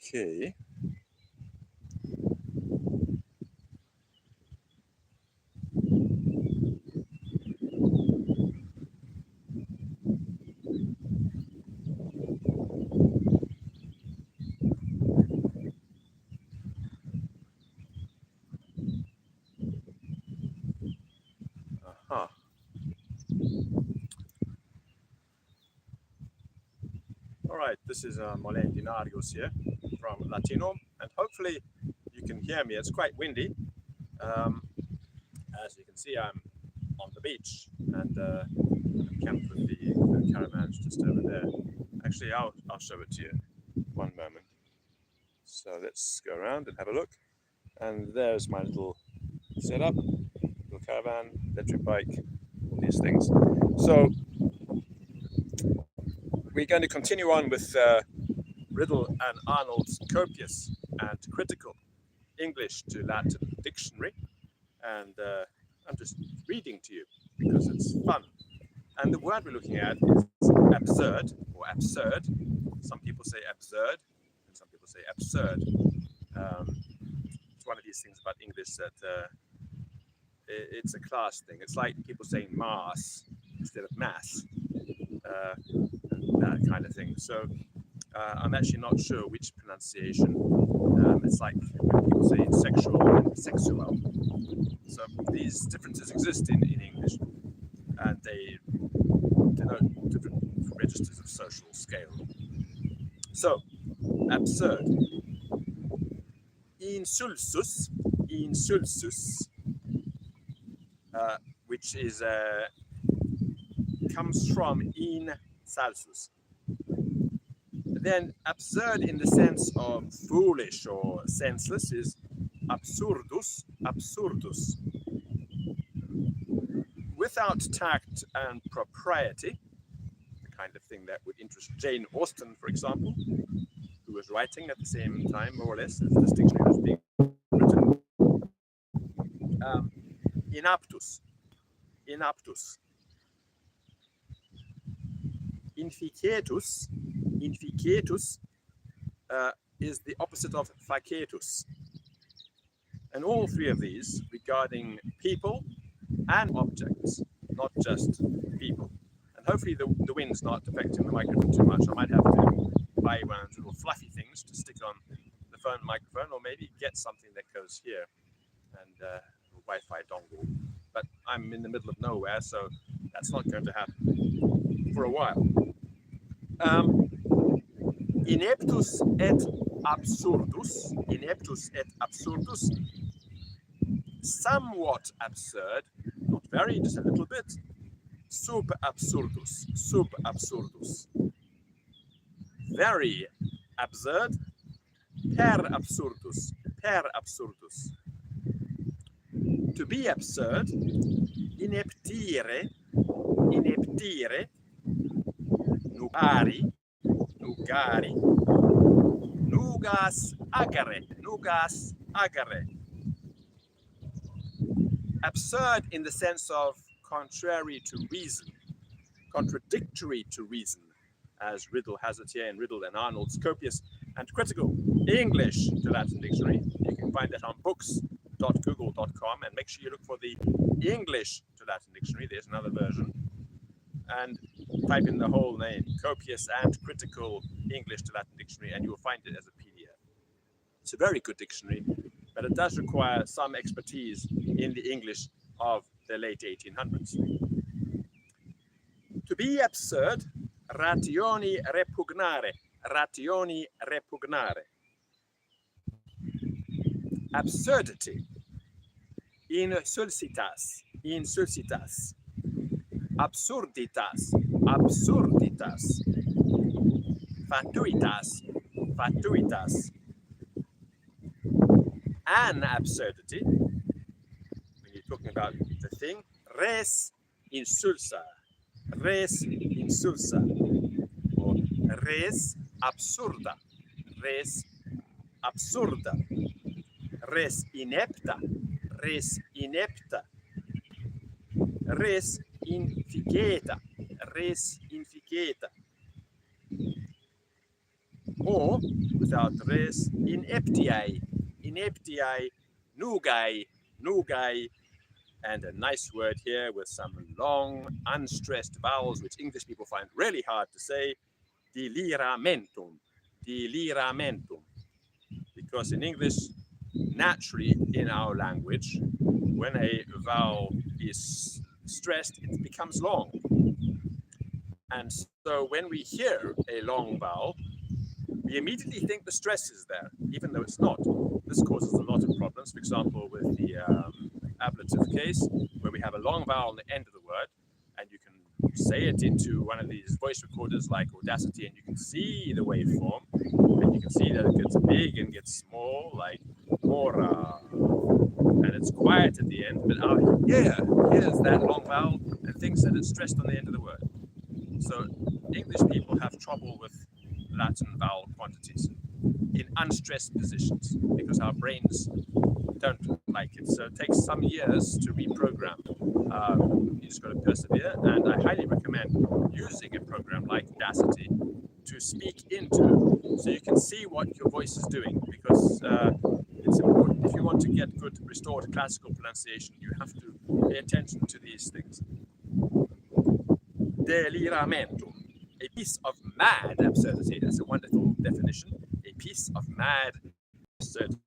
Okay. Aha. All right, this is Molentinarius here from Latinum, and hopefully you can hear me. It's quite windy. As you can see, I'm on the beach, and I'm camped with the caravans just over there. Actually, I'll show it to you. One moment. So let's go around and have a look. And there's my little setup, little caravan, electric bike, all these things. So we're going to continue on with Riddle and Arnold's copious and critical English to Latin dictionary. And I'm just reading to you because it's fun. And the word we're looking at is absurd or absurd. Some people say absurd and some people say absurd. It's one of these things about English that it's a class thing. It's like people saying mass instead of mass, that kind of thing. So I'm actually not sure which pronunciation. It's like when people say sexual and sexual. So these differences exist in English, and they denote different registers of social scale. So, absurd. Insulsus, which is comes from insalsus. Then absurd in the sense of foolish or senseless is absurdus. Without tact and propriety, the kind of thing that would interest Jane Austen, for example, who was writing at the same time, more or less, as this dictionary was being written. Inaptus. Inficetus is the opposite of facetus. And all three of these regarding people and objects, not just people. And hopefully the wind's not affecting the microphone too much. I might have to buy one of those little fluffy things to stick on the phone microphone, or maybe get something that goes here and a Wi-Fi dongle. But I'm in the middle of nowhere, so that's not going to happen for a while. Ineptus et absurdus, somewhat absurd, not very, just a little bit. Sub absurdus, very absurd. Per absurdus, to be absurd. Ineptire, nugari, nugas agere. Absurd in the sense of contrary to reason, contradictory to reason, as Riddle has it here in Riddle and Arnold's copious and critical English to Latin dictionary. You can find that on books.google.com, and make sure you look for the English to Latin dictionary. There's another version. And type in the whole name, copious and critical English to Latin dictionary, and you'll find it as a PDF. It's a very good dictionary, but it does require some expertise in the English of the late 1800s. To be absurd, rationi repugnare. Absurdity, insulsitas. Absurditas, fatuitas. An absurdity, when you're talking about the thing, res insulsa, or res absurda, res inepta, res inficata. more without res, ineptiae, nugai, and a nice word here with some long, unstressed vowels, which English people find really hard to say, deliramentum, because in English, naturally in our language, when a vowel is stressed, it becomes long. And so when we hear a long vowel, we immediately think the stress is there, even though it's not. This causes a lot of problems. For example, with the ablative case, where we have a long vowel on the end of the word, and you can say it into one of these voice recorders like Audacity, and you can see the waveform, and you can see that it gets big and gets small, like mora, and it's quiet at the end, but our ear hears that long vowel and thinks that it's stressed on the end of the word. So English people have trouble with Latin vowel quantities in unstressed positions because our brains don't like it. So it takes some years to reprogram. You just got to persevere, and I highly recommend using a program like Audacity to speak into, so you can see what your voice is doing, because it's important. If you want to get good restored classical pronunciation, you have to pay attention to these things. Deliramentum, a piece of mad absurdity. That's a wonderful definition. A piece of mad absurdity.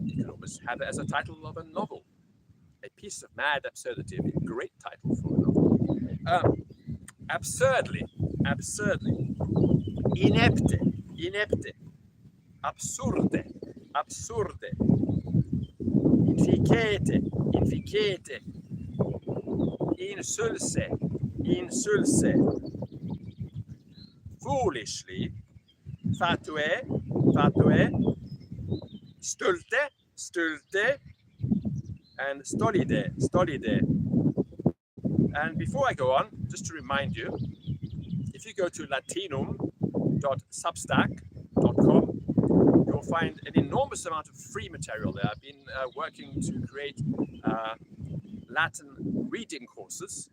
You can almost have it as a title of a novel. A piece of mad absurdity. A great title for a novel. Absurdly. Inepte. Absurde. Inficete. Insulse. Foolishly. Fatue. Stulte. And stolide. And before I go on, just to remind you, if you go to latinum.substack.com, you'll find an enormous amount of free material there. I've been working to create Latin reading courses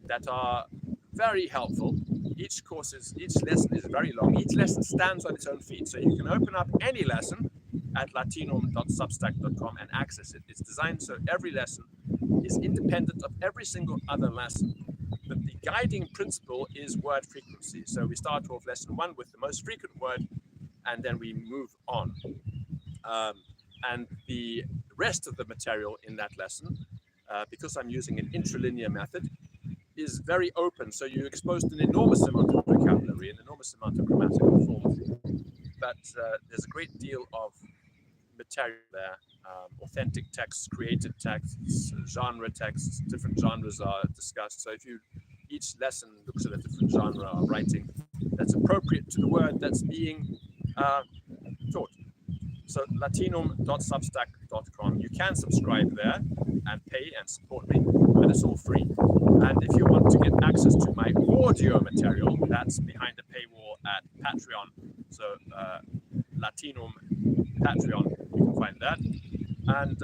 that are very helpful. Each lesson is very long. Each lesson stands on its own feet. So you can open up any lesson at latinum.substack.com and access it. It's designed so every lesson is independent of every single other lesson. But the guiding principle is word frequency. So we start off lesson 1 with the most frequent word, and then we move on. And the rest of the material in that lesson, because I'm using an intralinear method, is very open. So you're exposed to an enormous amount of vocabulary, an enormous amount of grammatical forms. But there's a great deal of material there, authentic texts, created texts, genre texts, different genres are discussed. So if each lesson looks at a different genre of writing that's appropriate to the word that's being taught. So latinum.substack.com. You can subscribe there and pay and support me, but it's all free. And if you want to get access to my audio material, that's behind the paywall at Patreon. So Latinum Patreon, you can find that. And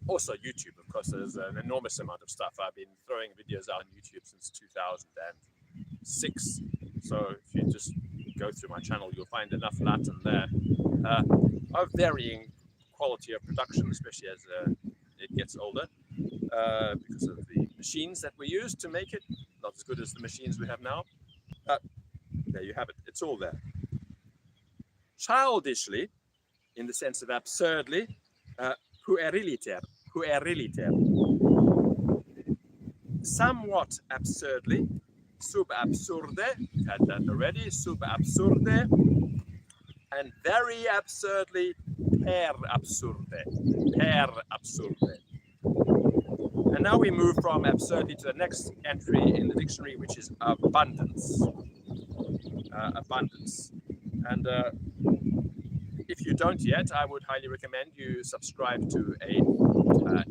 also YouTube, of course, there's an enormous amount of stuff. I've been throwing videos out on YouTube since 2006. So if you just go through my channel, you'll find enough Latin there of varying quality of production, especially as it gets older, because of the machines that we use to make it. Not as good as the machines we have now. There you have it. It's all there. Childishly, in the sense of absurdly, pueriliter. Somewhat absurdly, sub absurde, had that already, sub absurde, and very absurdly, per absurde. And now we move from absurdly to the next entry in the dictionary, which is abundance. And if you don't yet, I would highly recommend you subscribe to a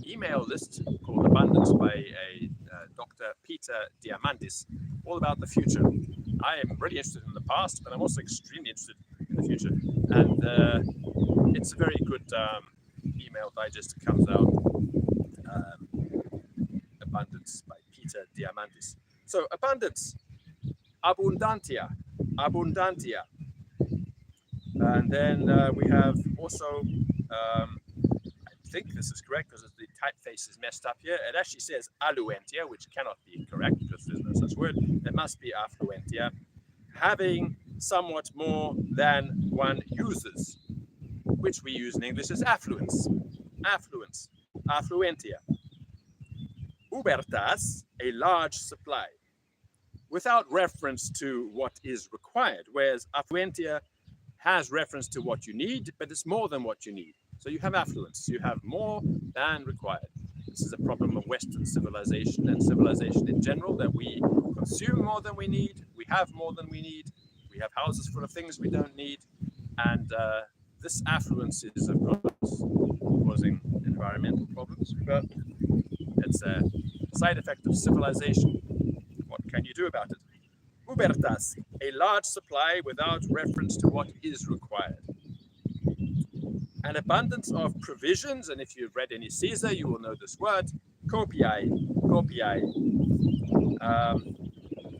email list called Abundance by a Dr. Peter Diamandis, all about the future. I am really interested in the past, but I'm also extremely interested in the future. And it's a very good email digest that comes out, Abundance by Peter Diamandis. So abundance, abundantia, abundantia. And then we have also, I think this is correct because the typeface is messed up here. It actually says aluentia, which cannot be correct because there's no such word. It must be affluentia, having somewhat more than one uses, which we use in English as affluence, affluence, affluentia. Ubertas, a large supply, without reference to what is required, whereas affluentia has reference to what you need, but it's more than what you need. So you have affluence, you have more than required. This is a problem of Western civilization and civilization in general, that we consume more than we need, we have more than we need, we have houses full of things we don't need, and this affluence is, of course, causing environmental problems, but it's a side effect of civilization. What can you do about it? Ubertas, a large supply without reference to what is required. An abundance of provisions, and if you've read any Caesar, you will know this word, copiae, copiae,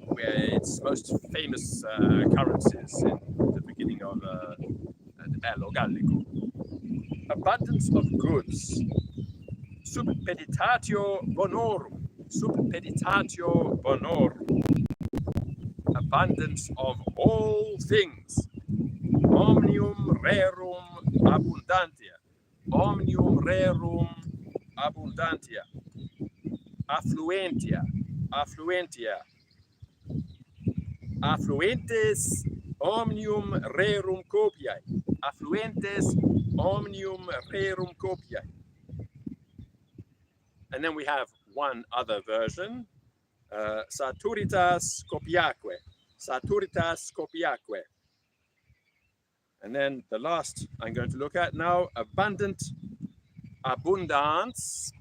where its most famous occurrences in the beginning of the Bello Gallico. Abundance of goods, subpeditatio bonorum, subpeditatio bonorum, abundance of all things, omnium rerum abundantia, omnium rerum abundantia, affluentia, affluentia, affluentes omnium rerum copiae, affluentes omnium rerum copiae. And then we have one other version, saturitas copiaque, saturitas copiaque. And then the last I'm going to look at now, abundant, abundance,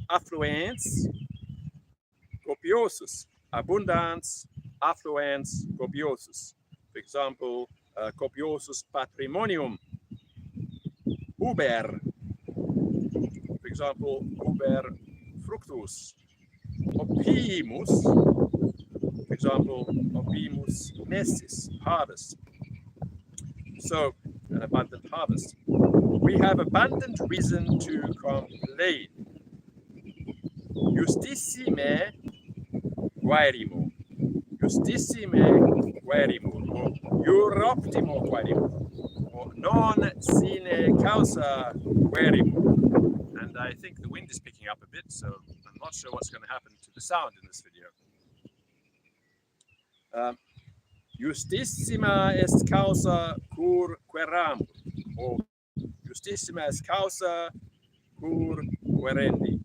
affluence, copiosus, abundance, affluence, copiosus. For example, copiosus patrimonium, uber. For example, uber fructus, opimus. For example, opimus messis, harvest. So, an abundant harvest. We have abundant reason to complain. Justissime quaerimo. Justissime quaerimo. Or Europtimo quaerimo. Or non sine causa quaerimo. And I think the wind is picking up a bit, so I'm not sure what's going to happen to the sound in this video. Justissima est causa cur queramur, or justissima est causa cur querendi.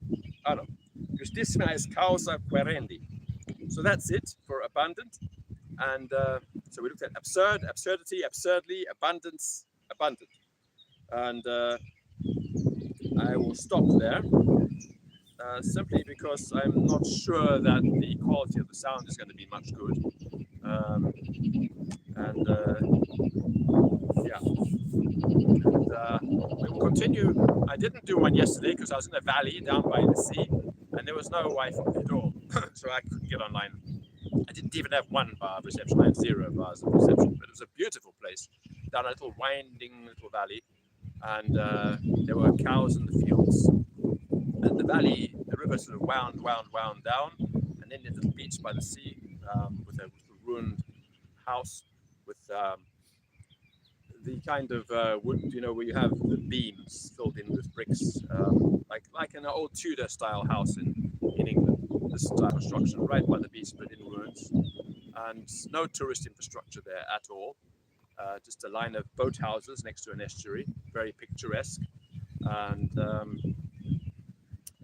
No. Justissima est causa querendi. So that's it for abundant. And so we looked at absurd, absurdity, absurdly, abundance, abundant. And I will stop there. Simply because I'm not sure that the quality of the sound is going to be much good. Yeah, and we will continue. I didn't do one yesterday because I was in a valley down by the sea, and there was no Wi-Fi at all, so I couldn't get online. I didn't even have 1 bar of reception. I had 0 bars of reception, but it was a beautiful place down a little winding little valley, and there were cows in the fields. And the valley, the river sort of wound down, and then there's a beach by the sea with a ruined house with the kind of wood, you know, where you have the beams filled in with bricks, like an old Tudor style house in England. This style construction right by the beach, but in ruins, and no tourist infrastructure there at all. Just a line of boat houses next to an estuary, very picturesque, and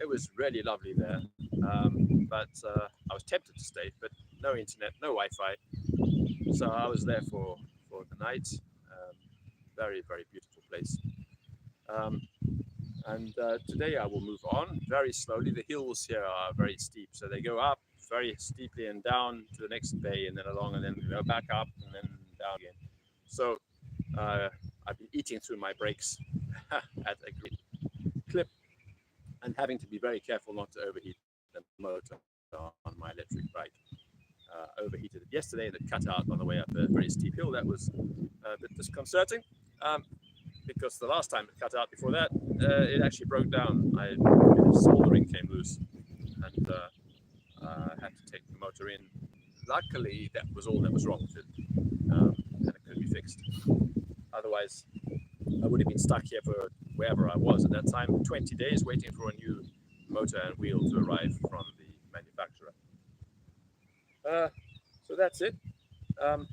it was really lovely there. But I was tempted to stay, but no internet, no Wi-Fi. So I was there for the night. Very, very beautiful place. And today I will move on very slowly. The hills here are very steep, so they go up very steeply and down to the next bay, and then along, and then go back up and then down again. So I've been eating through my brakes at a great clip, and having to be very careful not to overheat the motor on my electric bike. overheated yesterday that cut out on the way up a very steep hill. That was a bit disconcerting because the last time it cut out before that, it actually broke down. A bit of soldering came loose and had to take the motor in. Luckily, that was all that was wrong with it, and it could be fixed. Otherwise, I would have been stuck here for wherever I was at that time, 20 days waiting for a new motor and wheel to arrive from the manufacturer. So that's it. And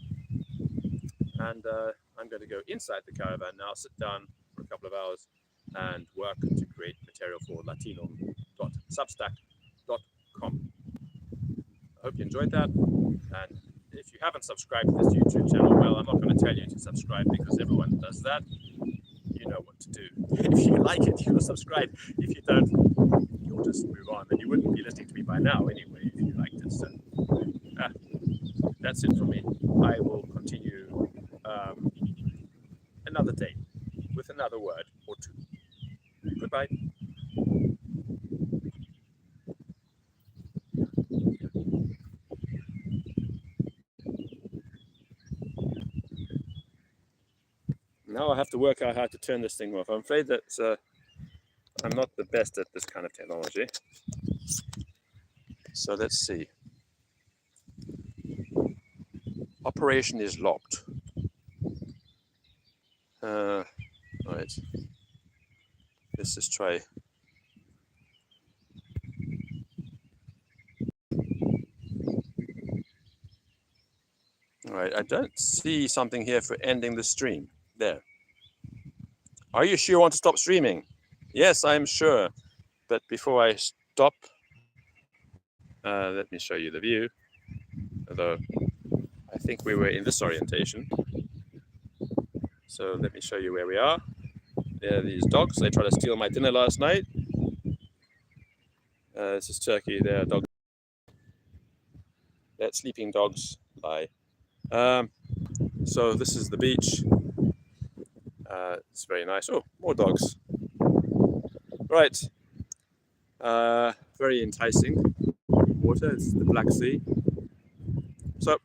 I'm going to go inside the caravan now, sit down for a couple of hours and work to create material for latinum.substack.com. I hope you enjoyed that. And if you haven't subscribed to this YouTube channel, well, I'm not going to tell you to subscribe because everyone does that. You know what to do. If you like it, you'll subscribe. If you don't, you'll just move on. And you wouldn't be listening to me by now anyway if you liked it. So that's it for me. I will continue another day with another word or two. Goodbye. Now I have to work out how to turn this thing off. I'm afraid that I'm not the best at this kind of technology. So let's see. Operation is locked. Right. Let's just try. All right, I don't see something here for ending the stream. There. Are you sure you want to stop streaming? Yes, I'm sure. But before I stop, let me show you the view. Although I think we were in this orientation. So let me show you where we are. There are these dogs. They tried to steal my dinner last night. This is Turkey. There are dogs. Let sleeping dogs lie. So this is the beach. It's very nice. Oh, more dogs. Right. Very enticing water. It's the Black Sea. So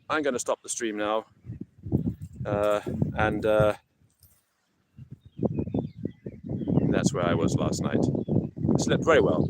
I'm going to stop the stream now. And that's where I was last night. I slept very well.